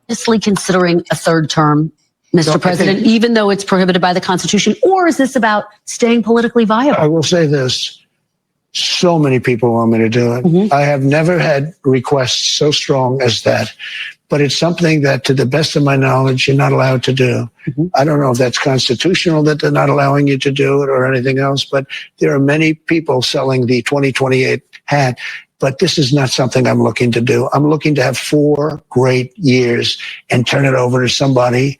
seriously considering a third term, Mr. President, even though it's prohibited by the Constitution? Or is this about staying politically viable? I will say this. So many people want me to do it. I have never had requests so strong as that. But it's something that, to the best of my knowledge, you're not allowed to do. I don't know if that's constitutional that they're not allowing you to do it or anything else, but there are many people selling the 2028 hat. But this is not something I'm looking to do. I'm looking to have 4 great years and turn it over to somebody,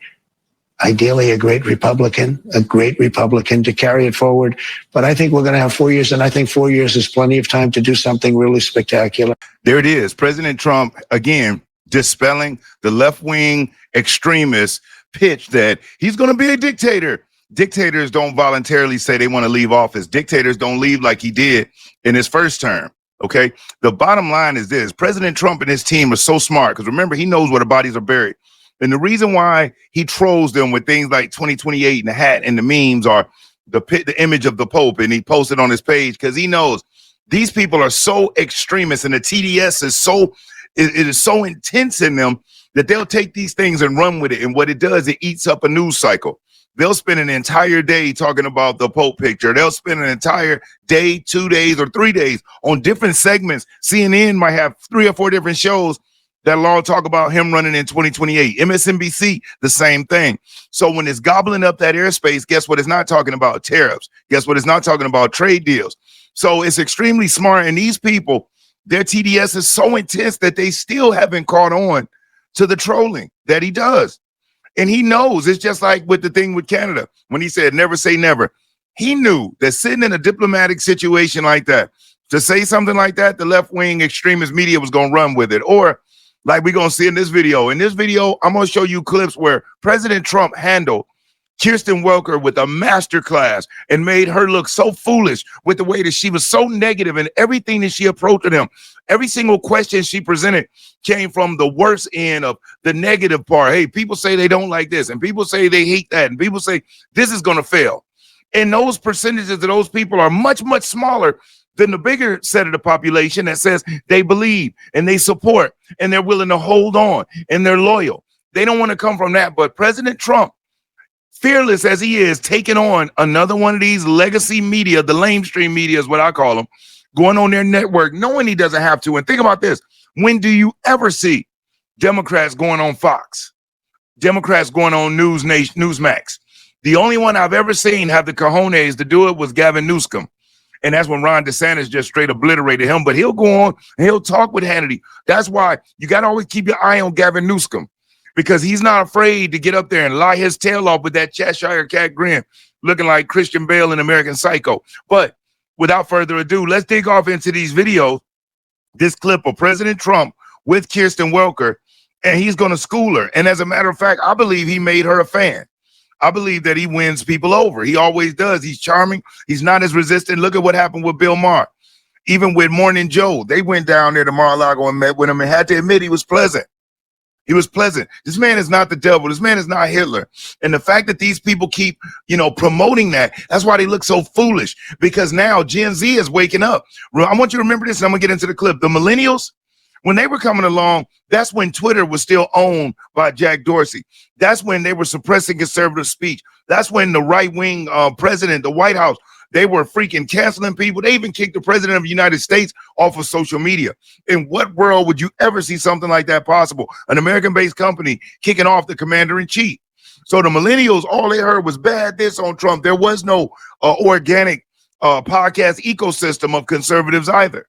ideally a great Republican to carry it forward. But I think we're going to have 4 years, and I think 4 years is plenty of time to do something really spectacular. There it is. President Trump, again, dispelling the left-wing extremist pitch that he's going to be a dictator. Dictators don't voluntarily say they want to leave office. Dictators don't leave like he did in his first term. Okay. The bottom line is this: President Trump and his team are so smart, because remember, he knows where the bodies are buried. And the reason why he trolls them with things like 2028 and the hat and the memes are the image of the Pope, and he posted on his page, because he knows these people are so extremist, and the TDS is so, it is so intense in them that they'll take these things and run with it. And what it does, it eats up a news cycle. They'll spend an entire day talking about the Pope picture. They'll spend an entire day, 2 days, or 3 days on different segments. CNN might have 3 or 4 different shows that'll all talk about him running in 2028. MSNBC, the same thing. So when it's gobbling up that airspace, guess what it's not talking about? Tariffs. Guess what it's not talking about? Trade deals. So it's extremely smart. And these people, their TDS is so intense that they still haven't caught on to the trolling that he does. And he knows. It's just like with the thing with Canada, when he said never say never. He knew that sitting in a diplomatic situation like that, to say something like that, the left-wing extremist media was going to run with it. Or like we're going to see in this video. In this video, I'm going to show you clips where President Trump handled Kirsten Welker with a masterclass and made her look so foolish with the way that she was so negative in everything that she approached him. Every single question she presented came from the worst end of the negative part. Hey, people say they don't like this, and people say they hate that, and people say this is going to fail. And those percentages of those people are much, much smaller than the bigger set of the population that says they believe and they support and they're willing to hold on and they're loyal. They don't want to come from that. But President Trump, fearless as he is, taking on another one of these legacy media, the lamestream media is what I call them, going on their network, knowing he doesn't have to. And think about this. When do you ever see Democrats going on Fox? Democrats going on Newsmax? The only one I've ever seen have the cojones to do it was Gavin Newsom. And that's when Ron DeSantis just straight obliterated him. But he'll go on and he'll talk with Hannity. That's why you got to always keep your eye on Gavin Newsom, because he's not afraid to get up there and lie his tail off with that Cheshire cat grin, looking like Christian Bale in American Psycho. But without further ado, let's dig off into these videos. This clip of President Trump with Kirsten Welker, and he's going to school her. And as a matter of fact, I believe he made her a fan. I believe that he wins people over. He always does. He's charming. He's not as resistant. Look at what happened with Bill Maher. Even with Morning Joe, they went down there to Mar-a-Lago and met with him and had to admit he was pleasant. He was pleasant. This man is not the devil. This man is not Hitler. And the fact that these people keep, promoting that, that's why they look so foolish, because now Gen Z is waking up. I want you to remember this, and I'm going to get into the clip. The millennials, when they were coming along, that's when Twitter was still owned by Jack Dorsey. That's when they were suppressing conservative speech. That's when the right-wing president, the White House, they were freaking canceling people. They even kicked the president of the United States off of social media. In what world would you ever see something like that possible? An American-based company kicking off the commander-in-chief. So the millennials, all they heard was bad this on Trump. There was no organic podcast ecosystem of conservatives either.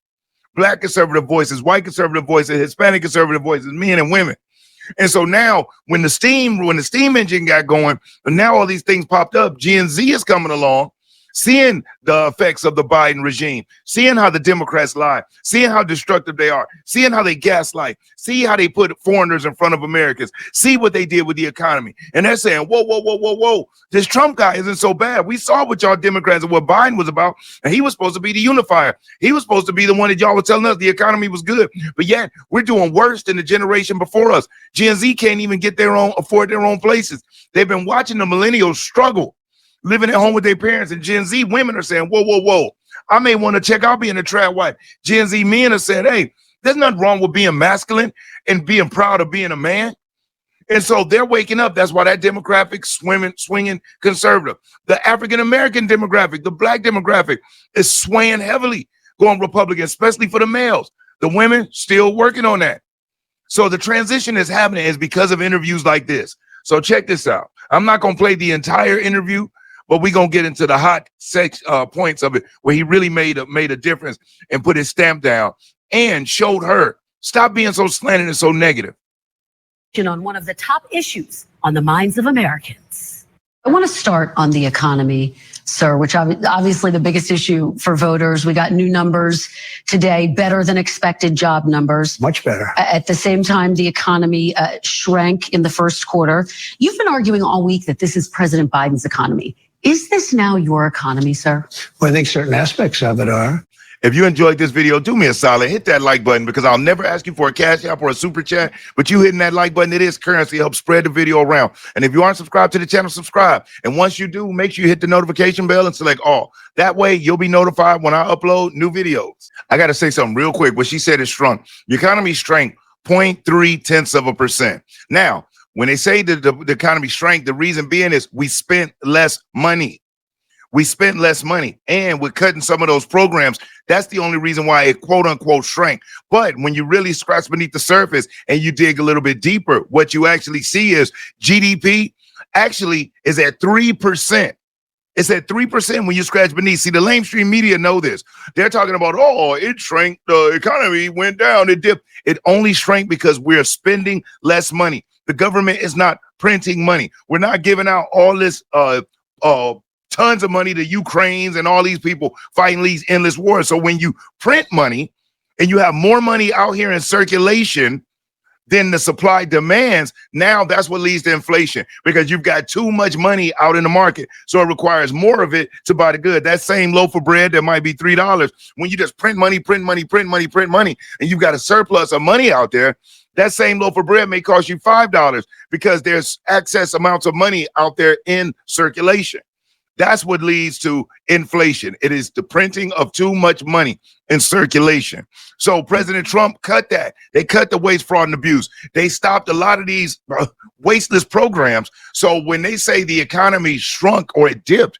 Black conservative voices, white conservative voices, Hispanic conservative voices, men and women. And so now when the steam engine got going, and now all these things popped up, Gen Z is coming along, seeing the effects of the Biden regime, seeing how the Democrats lie, seeing how destructive they are, seeing how they gaslight, see how they put foreigners in front of Americans, see what they did with the economy. And they're saying, whoa, this Trump guy isn't so bad. We saw what y'all Democrats and what Biden was about, and he was supposed to be the unifier. He was supposed to be the one that y'all were telling us the economy was good, but yet we're doing worse than the generation before us. Gen Z can't even afford their own places. They've been watching the millennials struggle, living at home with their parents, and Gen Z women are saying, whoa, I may want to check out being a trad wife. Gen Z men are saying, hey, there's nothing wrong with being masculine and being proud of being a man. And so they're waking up. That's why that demographic swinging conservative. The African-American demographic, the black demographic is swaying heavily, going Republican, especially for the males. The women still working on that. So the transition is happening is because of interviews like this. So check this out. I'm not going to play the entire interview, but we're going to get into the hot points of it where he really made a difference and put his stamp down and showed her, stop being so slanted and so negative. On one of the top issues on the minds of Americans. I want to start on the economy, sir, which obviously the biggest issue for voters. We got new numbers today, better than expected job numbers. Much better. At the same time, the economy shrank in the first quarter. You've been arguing all week that this is President Biden's economy. Is this now your economy, sir? Well, I think certain aspects of it are. If you enjoyed this video, do me a solid, hit that like button, because I'll never ask you for a cash app or a super chat, but you hitting that like button, it is currency, help spread the video around. And if you aren't subscribed to the channel, subscribe. And once you do, make sure you hit the notification bell and select all. That way you'll be notified when I upload new videos. I got to say something real quick. What she said is shrunk. The economy shrank 0.3%. Now, when they say that the economy shrank, the reason being is we spent less money. We spent less money, and we're cutting some of those programs. That's the only reason why it quote unquote shrank. But when you really scratch beneath the surface and you dig a little bit deeper, what you actually see is GDP actually is at 3%. It's at 3% when you scratch beneath. See, the mainstream media know this. They're talking about, oh, it shrank, the economy went down, it dipped. It only shrank because we're spending less money. The government is not printing money. We're not giving out all this tons of money to Ukrainians and all these people fighting these endless wars. So when you print money and you have more money out here in circulation than the supply demands, now that's what leads to inflation, because you've got too much money out in the market. So it requires more of it to buy the good. That same loaf of bread that might be $3, when you just print money, and you've got a surplus of money out there, that same loaf of bread may cost you $5 because there's excess amounts of money out there in circulation. That's what leads to inflation. It is the printing of too much money in circulation. So President Trump cut that. They cut the waste, fraud, and abuse. They stopped a lot of these wasteless programs. So when they say the economy shrunk or it dipped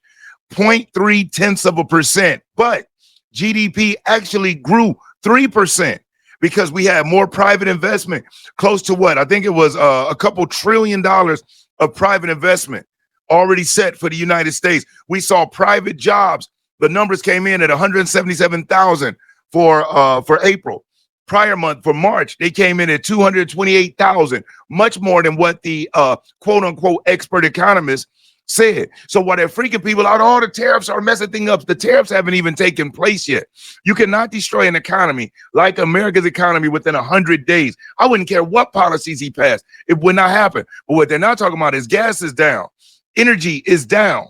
0.3%, but GDP actually grew 3% because we had more private investment, close to what? I think it was a couple $1 trillion of private investment already set for the United States. We saw private jobs. The numbers came in at 177,000 for April. Prior month, for March, they came in at 228,000, much more than what the quote unquote expert economists said. So while they're freaking people out, all the tariffs are messing things up. The tariffs haven't even taken place yet. You cannot destroy an economy like America's economy within 100 days. I wouldn't care what policies he passed. It would not happen. But what they're not talking about is gas is down. Energy is down.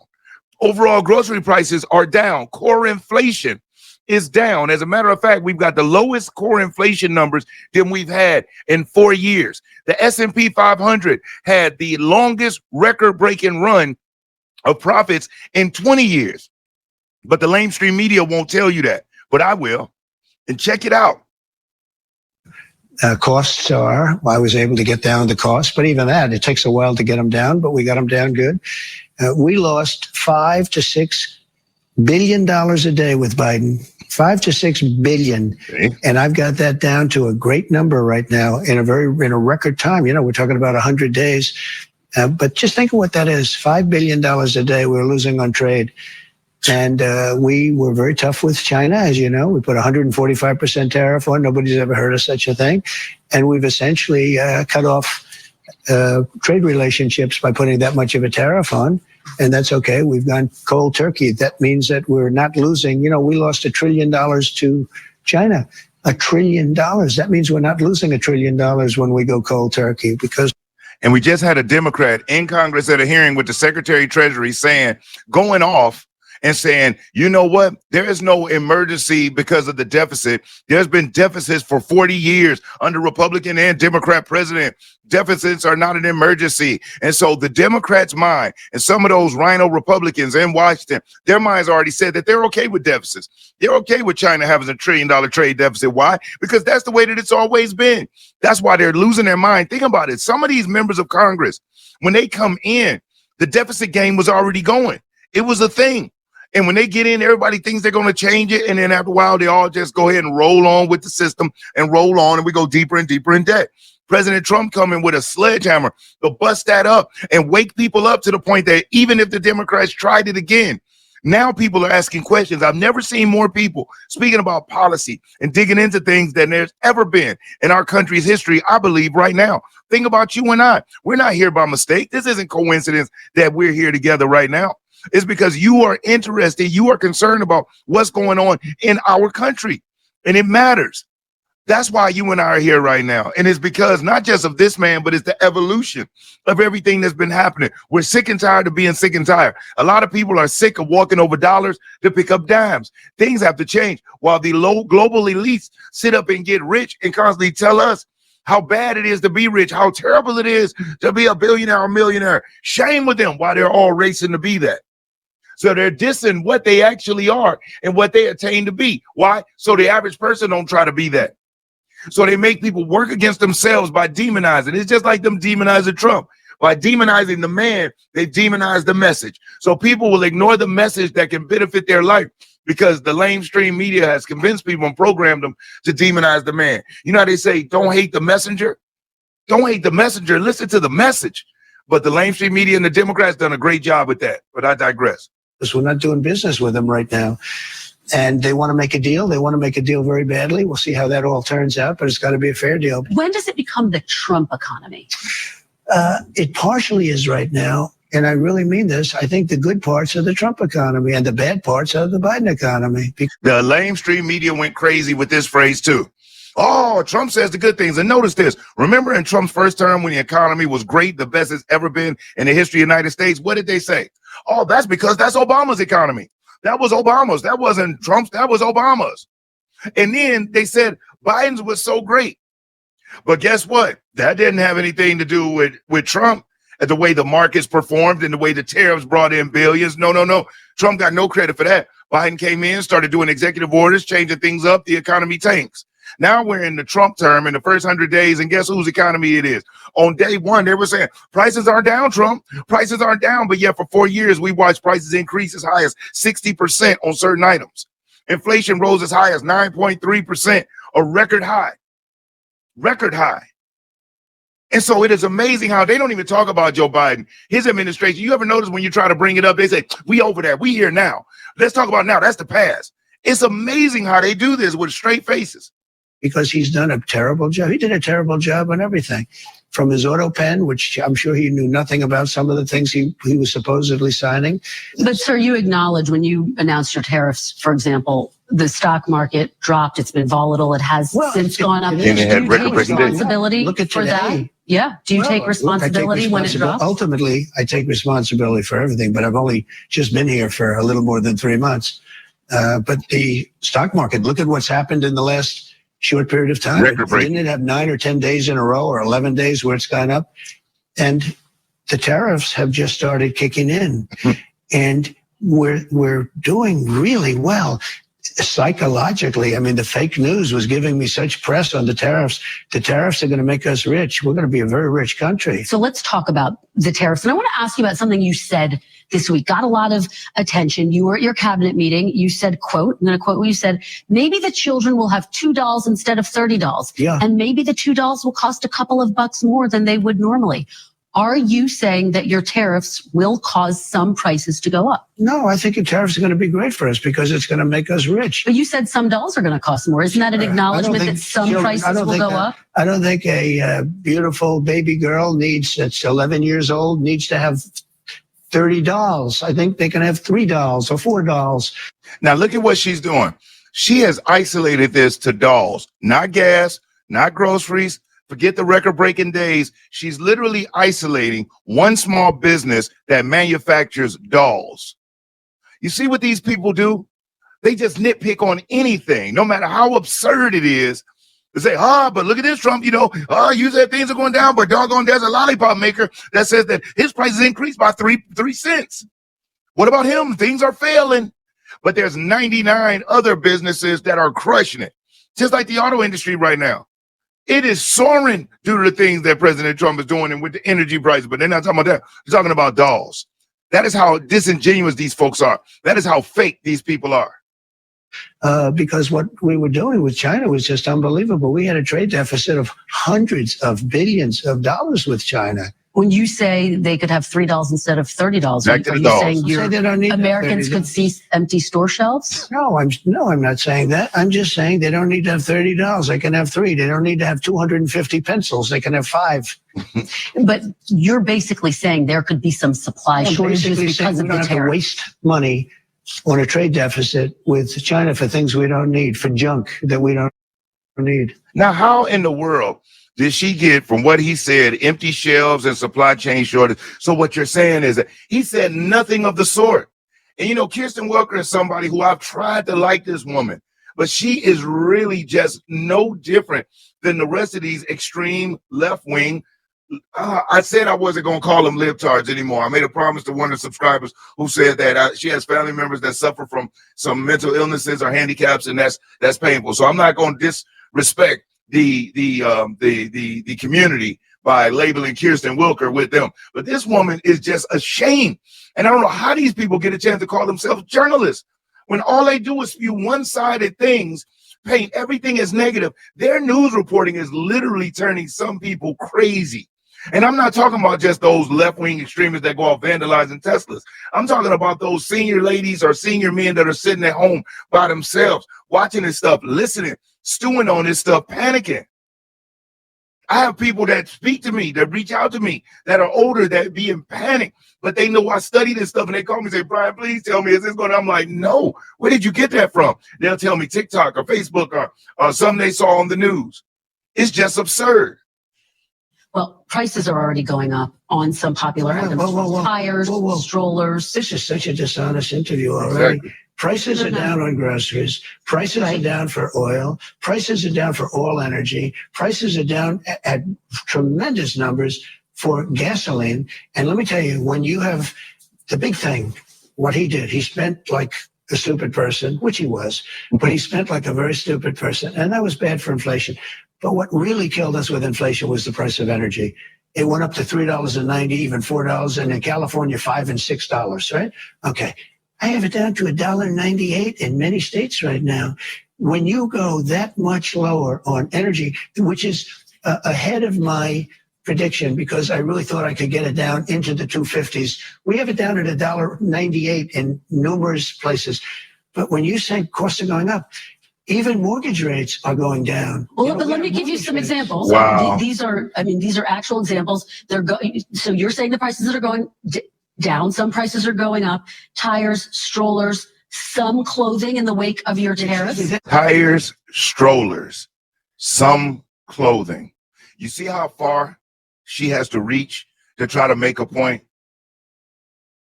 Overall grocery prices are down. Core inflation is down. As a matter of fact, we've got the lowest core inflation numbers than we've had in 4 years. The S&P 500 had the longest record-breaking run of profits in 20 years. But the mainstream media won't tell you that. But I will. And check it out. Costs are, I was able to get down the costs, but even that, it takes a while to get them down, but we got them down good. We lost $5 to $6 billion a day with Biden, $5 to $6 billion. Okay. And I've got that down to a great number right now in a record time. You know, we're talking about 100 days, but just think of what that is. $5 billion a day we're losing on trade. And we were very tough with China, as you know. We put 145% tariff on. Nobody's ever heard of such a thing. And we've essentially cut off trade relationships by putting that much of a tariff on. And that's okay. We've gone cold turkey. That means that we're not losing. You know, we lost $1 trillion to China. $1 trillion. That means we're not losing $1 trillion when we go cold turkey, because. And we just had a Democrat in Congress at a hearing with the Secretary of Treasury saying, going off and saying, you know what? There is no emergency because of the deficit. There's been deficits for 40 years under Republican and Democrat president. Deficits are not an emergency. And so the Democrats' mind and some of those rhino Republicans in Washington, their minds already said that they're okay with deficits. They're okay with China having $1 trillion trade deficit. Why? Because that's the way that it's always been. That's why they're losing their mind. Think about it. Some of these members of Congress, when they come in, the deficit game was already going. It was a thing. And when they get in, everybody thinks they're going to change it. And then after a while, they all just go ahead and roll on with the system and roll on. And we go deeper and deeper in debt. President Trump coming with a sledgehammer to bust that up and wake people up to the point that even if the Democrats tried it again, now people are asking questions. I've never seen more people speaking about policy and digging into things than there's ever been in our country's history, I believe, right now. Think about you and I. We're not here by mistake. This isn't coincidence that we're here together right now. It's because you are interested, you are concerned about what's going on in our country, and it matters. That's why you and I are here right now. And it's because not just of this man, but it's the evolution of everything that's been happening. We're sick and tired of being sick and tired. A lot of people are sick of walking over dollars to pick up dimes. Things have to change while the low global elites sit up and get rich and constantly tell us how bad it is to be rich, how terrible it is to be a billionaire or millionaire. Shame with them while they're all racing to be that. So they're dissing what they actually are and what they attain to be. Why? So the average person don't try to be that. So they make people work against themselves by demonizing. It's just like them demonizing Trump. By demonizing the man, they demonize the message. So people will ignore the message that can benefit their life because the lamestream media has convinced people and programmed them to demonize the man. You know how they say, don't hate the messenger? Don't hate the messenger. Listen to the message. But the lamestream media and the Democrats done a great job with that. But I digress. Because we're not doing business with them right now. And they want to make a deal. They want to make a deal very badly. We'll see how that all turns out, but it's got to be a fair deal. When does it become the Trump economy? It partially is right now. And I really mean this. I think the good parts are the Trump economy and the bad parts are the Biden economy. The lamestream media went crazy with this phrase too. Oh, Trump says the good things. And notice this. Remember in Trump's first term when the economy was great, the best it's ever been in the history of the United States? What did they say? Oh, that's because that's Obama's economy. That was Obama's. That wasn't Trump's. That was Obama's. And then they said Biden's was so great. But guess what? That didn't have anything to do with Trump and the way the markets performed and the way the tariffs brought in billions. No. Trump got no credit for that. Biden came in, started doing executive orders, changing things up. The economy tanks. Now we're in the Trump term in the first 100 days, and guess whose economy it is? On day one, they were saying prices aren't down, Trump. Prices aren't down, but yet for 4 years, we watched prices increase as high as 60% on certain items. Inflation rose as high as 9.3%, a record high. Record high. And so it is amazing how they don't even talk about Joe Biden, his administration. You ever notice when you try to bring it up, they say, we over that, we here now. Let's talk about now, that's the past. It's amazing how they do this with straight faces. Because he's done a terrible job. He did a terrible job on everything. From his auto pen, which I'm sure he knew nothing about some of the things he was supposedly signing. But, sir, you acknowledge when you announced your tariffs, for example, the stock market dropped. It's been volatile. It has since gone up. And it had Do you take record-breaking days. responsibility Look at for today. that? Yeah. Do you take responsibility when it drops? Ultimately, I take responsibility for everything, but I've only just been here for a little more than 3 months. But the stock market, look at what's happened in the last short period of time. Didn't it have 9 or 10 days in a row or 11 days where it's gone up? And the tariffs have just started kicking in. And we're doing really well. Psychologically, I mean, the fake news was giving me such press on the tariffs. The tariffs are going to make us rich. We're going to be a very rich country. So let's talk about the tariffs. And I want to ask you about something you said this week. Got a lot of attention. You were at your cabinet meeting. You said, quote, I'm going to quote what you said, maybe the children will have $2 instead of $30. Yeah. And maybe the $2 will cost a couple of bucks more than they would normally. Are you saying that your tariffs will cause some prices to go up? No, I think the tariffs are going to be great for us because it's going to make us rich. But you said some dolls are going to cost more. Isn't that an acknowledgement that some prices will go up? I don't think a beautiful baby girl that's 11 years old needs to have 30 dolls. I think they can have 3 dolls or 4 dolls. Now look at what she's doing. She has isolated this to dolls, not gas, not groceries. Forget the record-breaking days. She's literally isolating one small business that manufactures dolls. You see what these people do? They just nitpick on anything, no matter how absurd it is. They say, but look at this, Trump, you said things are going down, but doggone, there's a lollipop maker that says that his prices increased by 3 cents. What about him? Things are failing. But there's 99 other businesses that are crushing it, just like the auto industry right now. It is soaring due to the things that President Trump is doing and with the energy prices, but they're not talking about that. They're talking about dolls. That is how disingenuous these folks are. That is how fake these people are. Because what we were doing with China was just unbelievable. We had a trade deficit of hundreds of billions of dollars with China. When you say they could have $3 instead of $30, Back to are the you saying Say they don't need Americans $30. could see empty store shelves? No, I'm not saying that. I'm just saying they don't need to have $30. They can have 3. They don't need to have 250 pencils. They can have 5. But you're basically saying there could be some supply shortages because of we don't the have to tariff. waste money on a trade deficit with China for things we don't need, for junk that we don't need. Now, how in the world did she get from what he said, empty shelves and supply chain shortage? So what you're saying is that he said nothing of the sort. And Kirsten Welker is somebody who I've tried to like this woman, but she is really just no different than the rest of these extreme left wing. I said I wasn't going to call them libtards anymore. I made a promise to one of the subscribers who said that she has family members that suffer from some mental illnesses or handicaps, and that's painful. So I'm not going to disrespect the community by labeling Kirsten Welker with them. But this woman is just a shame. And I don't know how these people get a chance to call themselves journalists when all they do is spew one-sided things, paint everything as negative. Their news reporting is literally turning some people crazy. And I'm not talking about just those left-wing extremists that go out vandalizing Teslas. I'm talking about those senior ladies or senior men that are sitting at home by themselves, watching this stuff, listening, stewing on this stuff, panicking. I have people that speak to me, that reach out to me, that are older, that be in panic, but they know I study this stuff, and they call me and say, Brian, please tell me, is this going on? I'm like, no, where did you get that from? They'll tell me TikTok or Facebook or something they saw on the news. It's just stabsurd. Well, prices are already going up on some popular items. Tires, strollers. This is such a dishonest interview already. Exactly. Prices are down on groceries. Prices are down for oil. Prices are down for all energy. Prices are down at tremendous numbers for gasoline. And let me tell you, when you have the big thing, what he did, he spent like a stupid person, which he was, but he spent like a very stupid person. And that was bad for inflation. But what really killed us with inflation was the price of energy. It went up to $3.90, even $4, and in California, $5 and $6, right? Okay. I have it down to $1.98 in many states right now. When you go that much lower on energy, which is ahead of my prediction, because I really thought I could get it down into the 250s. We have it down at $1.98 in numerous places. But when you say costs are going up, even mortgage rates are going down. Well, but let me give you some examples. Wow. These are actual examples. So you're saying the prices that are going down, some prices are going up. Tires, strollers, some clothing in the wake of your tariffs. Tires, strollers, some clothing. You see how far she has to reach to try to make a point?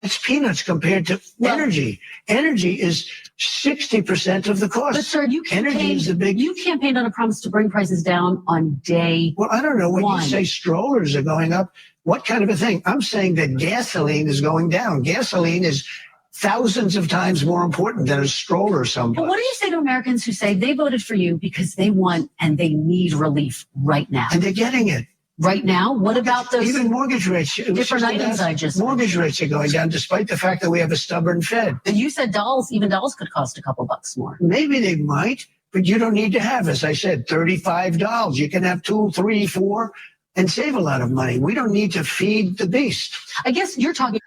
It's peanuts compared to energy. Energy is 60% of the cost. But sir, you campaigned on a promise to bring prices down on day Well, I don't know. When one. you say strollers are going up, what kind of a thing? I'm saying that gasoline is going down. Gasoline is thousands of times more important than a stroller someplace. But what do you say to Americans who say they voted for you because they want and they need relief right now? And they're getting it. Right now? What about those Even mortgage rates? different items I just Mortgage rates are going down despite the fact that we have a stubborn Fed. mentioned? You said even dolls could cost a couple bucks more. Maybe they might, but you don't need to have, as I said, $35. You can have 2, 3, 4 and save a lot of money. We don't need to feed the beast. I guess you're talking.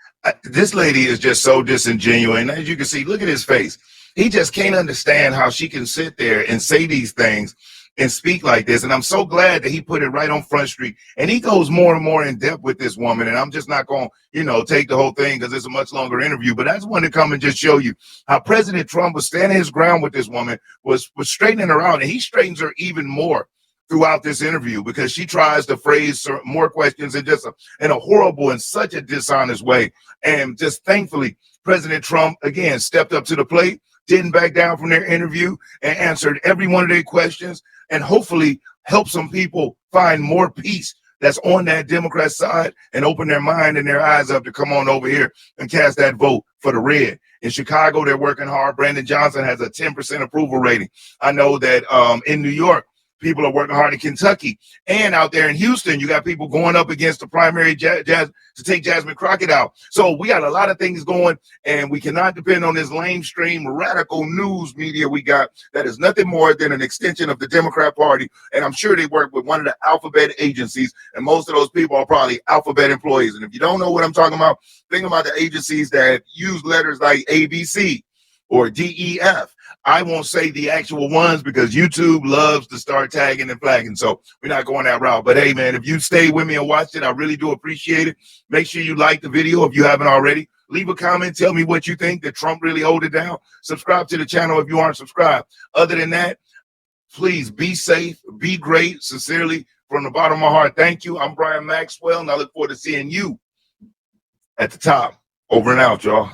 This lady is just so disingenuous. And as you can see, look at his face. He just can't understand how she can sit there and say these things and speak like this. And I'm so glad that he put it right on Front Street. And he goes more and more in depth with this woman. And I'm just not going to, take the whole thing because it's a much longer interview. But I just wanted to come and just show you how President Trump was standing his ground with this woman, was straightening her out. And he straightens her even more throughout this interview because she tries to phrase more questions in just in a horrible and such a dishonest way. And just thankfully, President Trump, again, stepped up to the plate, didn't back down from their interview, and answered every one of their questions, and hopefully help some people find more peace that's on that Democrat side and open their mind and their eyes up to come on over here and cast that vote for the red. In Chicago, they're working hard. Brandon Johnson has a 10% approval rating. I know that in New York, people are working hard in Kentucky, and out there in Houston, you got people going up against the primary to take Jasmine Crockett out. So we got a lot of things going, and we cannot depend on this lamestream radical news media we got that is nothing more than an extension of the Democrat Party. And I'm sure they work with one of the alphabet agencies, and most of those people are probably alphabet employees. And if you don't know what I'm talking about, think about the agencies that use letters like ABC or DEF. I won't say the actual ones because YouTube loves to start tagging and flagging. So we're not going that route. But hey, man, if you stay with me and watched it, I really do appreciate it. Make sure you like the video if you haven't already. Leave a comment. Tell me what you think. Did Trump really hold it down? Subscribe to the channel if you aren't subscribed. Other than that, please be safe, be great. Sincerely, from the bottom of my heart, thank you. I'm Brian Maxwell, and I look forward to seeing you at the top. Over and out, y'all.